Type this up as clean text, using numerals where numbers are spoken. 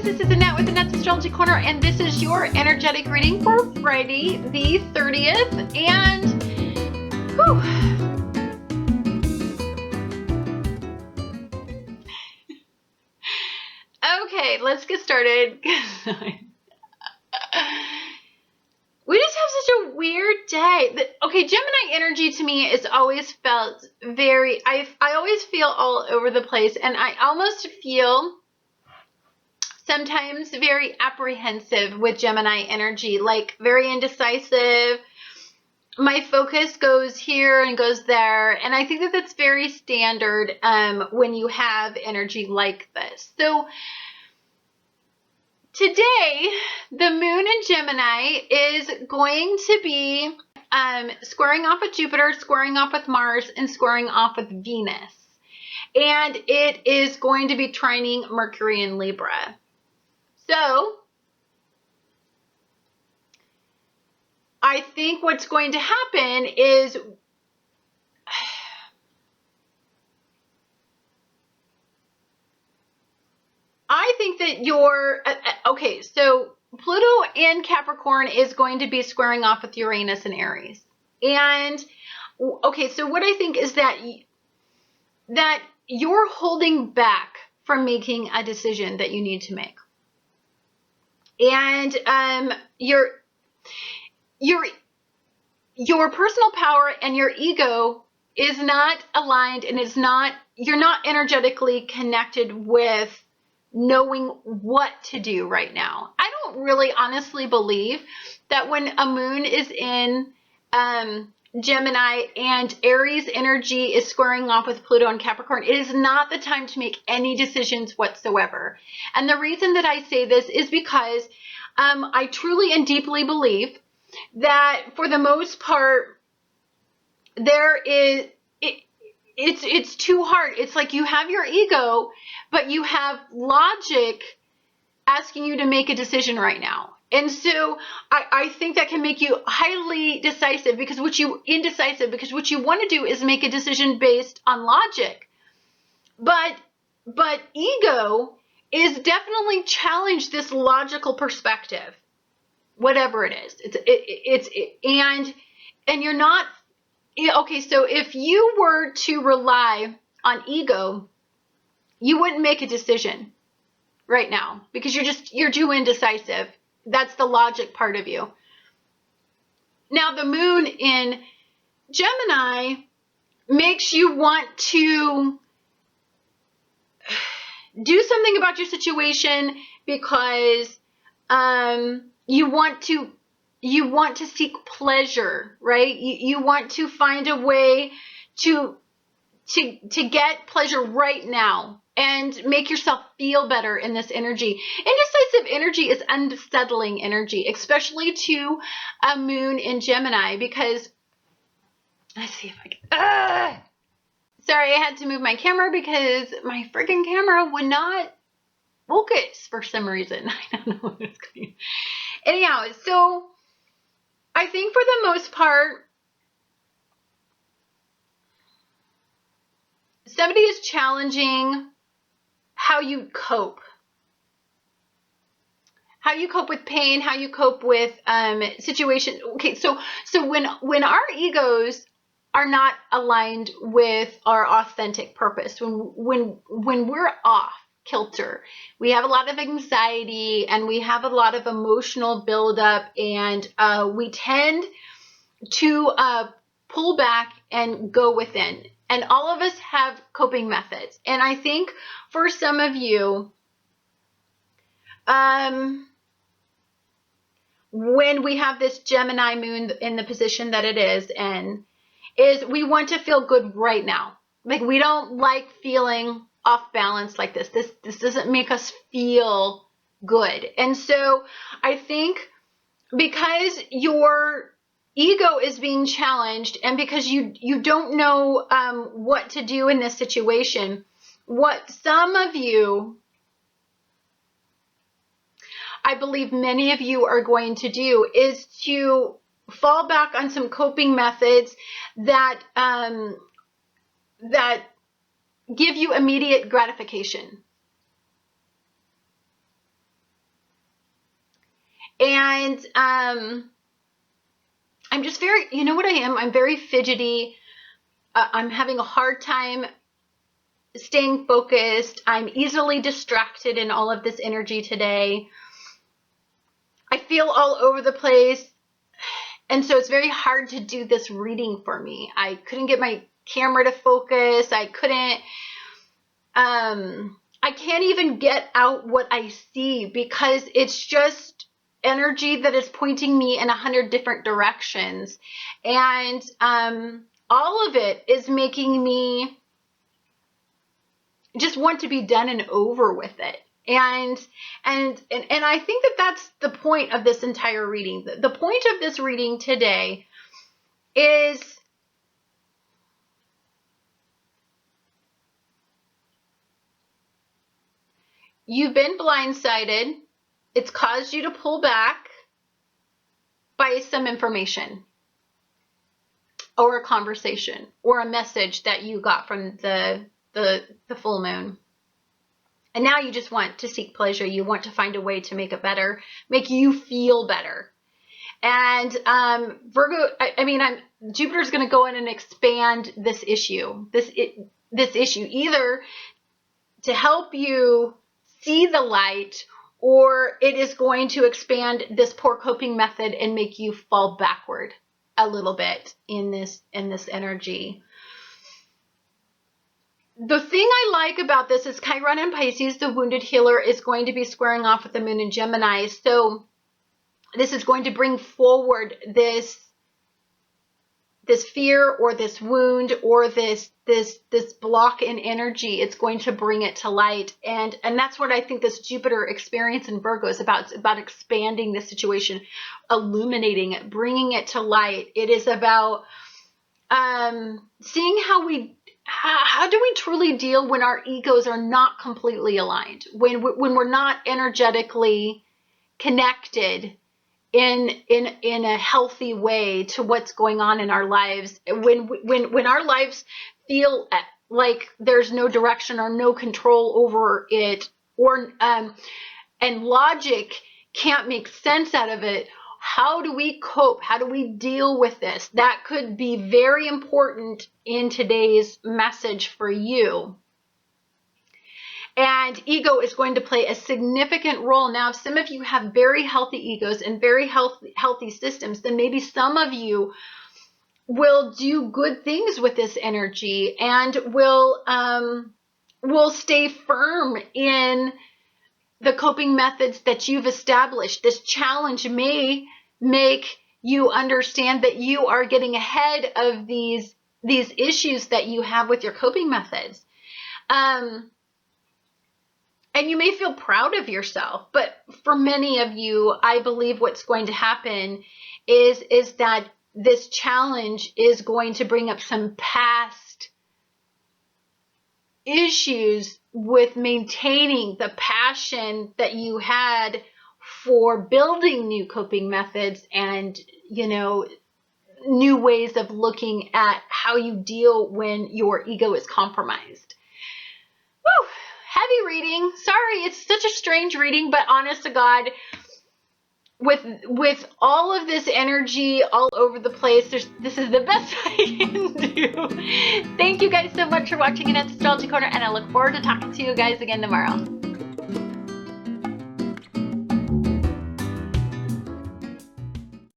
guys, this is Annette with Annette's Astrology Corner, and this is your energetic reading for Friday the 30th, and whew. Okay, let's get started. We just have such a weird day. Okay, Gemini energy to me is always felt very, I always feel all over the place, and I almost feel sometimes very apprehensive with Gemini energy, like very indecisive. My focus goes here and goes there, and I think that that's very standard when you have energy like this. So today, the moon in Gemini is going to be squaring off with Jupiter, squaring off with Mars, and squaring off with Venus. And it is going to be trining Mercury in Libra. So I think what's going to happen is I think that okay, so Pluto in Capricorn is going to be squaring off with Uranus and Aries. And okay, so what I think is that you're holding back from making a decision that you need to make. And your personal power and your ego is not aligned, and you're not energetically connected with knowing what to do right now. I don't really honestly believe that when a moon is in Gemini and Aries energy is squaring off with Pluto and Capricorn, it is not the time to make any decisions whatsoever. And the reason that I say this is because I truly and deeply believe that for the most part, it's too hard. It's like you have your ego, but you have logic asking you to make a decision right now. And so I think that can make you highly indecisive because what you want to do is make a decision based on logic. But ego is definitely challenge this logical perspective, whatever it is. And you're not, okay, so if you were to rely on ego, you wouldn't make a decision right now because you're too indecisive. That's the logic part of you. Now, the moon in Gemini makes you want to do something about your situation because you want to seek pleasure, right? You want to find a way to get pleasure right now and make yourself feel better in this energy. Indecisive energy is unsettling energy, especially to a moon in Gemini, because let's see if I can. Sorry, I had to move my camera because my freaking camera would not focus for some reason. I don't know what it's going on. Anyhow, so I think for the most part, somebody is challenging how you cope. How you cope with pain, how you cope with situations. Okay, so when our egos are not aligned with our authentic purpose, when we're off kilter, we have a lot of anxiety and we have a lot of emotional buildup, and we tend to pull back and go within. And all of us have coping methods. And I think for some of you, when we have this Gemini moon in the position that it is in, is we want to feel good right now. Like, we don't like feeling off balance like this. This doesn't make us feel good. And so I think because your ego is being challenged, and because you don't know what to do in this situation, what some of you, I believe many of you are going to do, is to fall back on some coping methods that give you immediate gratification. And I'm just very, you know what I am? I'm very fidgety. I'm having a hard time staying focused. I'm easily distracted in all of this energy today. I feel all over the place. And so it's very hard to do this reading for me. I couldn't get my camera to focus. I can't even get out what I see because it's just energy that is pointing me in 100 different directions. And all of it is making me just want to be done and over with it. And I think that that's the point of this entire reading. The point of this reading today is you've been blindsided. It's caused you to pull back by some information or a conversation or a message that you got from the full moon. And now you just want to seek pleasure. You want to find a way to make it better, make you feel better. And Virgo, Jupiter's going to go in and expand this issue, this issue, either to help you see the light, or it is going to expand this poor coping method and make you fall backward a little bit in this energy. The thing I like about this is Chiron in Pisces, the wounded healer, is going to be squaring off with the moon in Gemini. So this is going to bring forward this fear or this wound or this block in energy. It's going to bring it to light. And that's what I think this Jupiter experience in Virgo is about. It's about expanding the situation, illuminating it, bringing it to light. It is about seeing how do we truly deal when our egos are not completely aligned, when we're not energetically connected in a healthy way to what's going on in our lives, when our lives feel like there's no direction or no control over it, or and logic can't make sense out of it. How do we cope? How do we deal with this? That could be very important in today's message for you. And ego is going to play a significant role. Now, if some of you have very healthy egos and very healthy systems, then maybe some of you will do good things with this energy and will stay firm in the coping methods that you've established. This challenge may make you understand that you are getting ahead of these issues that you have with your coping methods. And you may feel proud of yourself, but for many of you, I believe what's going to happen is that this challenge is going to bring up some past issues with maintaining the passion that you had for building new coping methods and, new ways of looking at how you deal when your ego is compromised. Woo! Heavy reading. Sorry, it's such a strange reading, but honest to God, with all of this energy all over the place, this is the best I can do. Thank you guys so much for watching Annette's Astrology Corner, and I look forward to talking to you guys again tomorrow.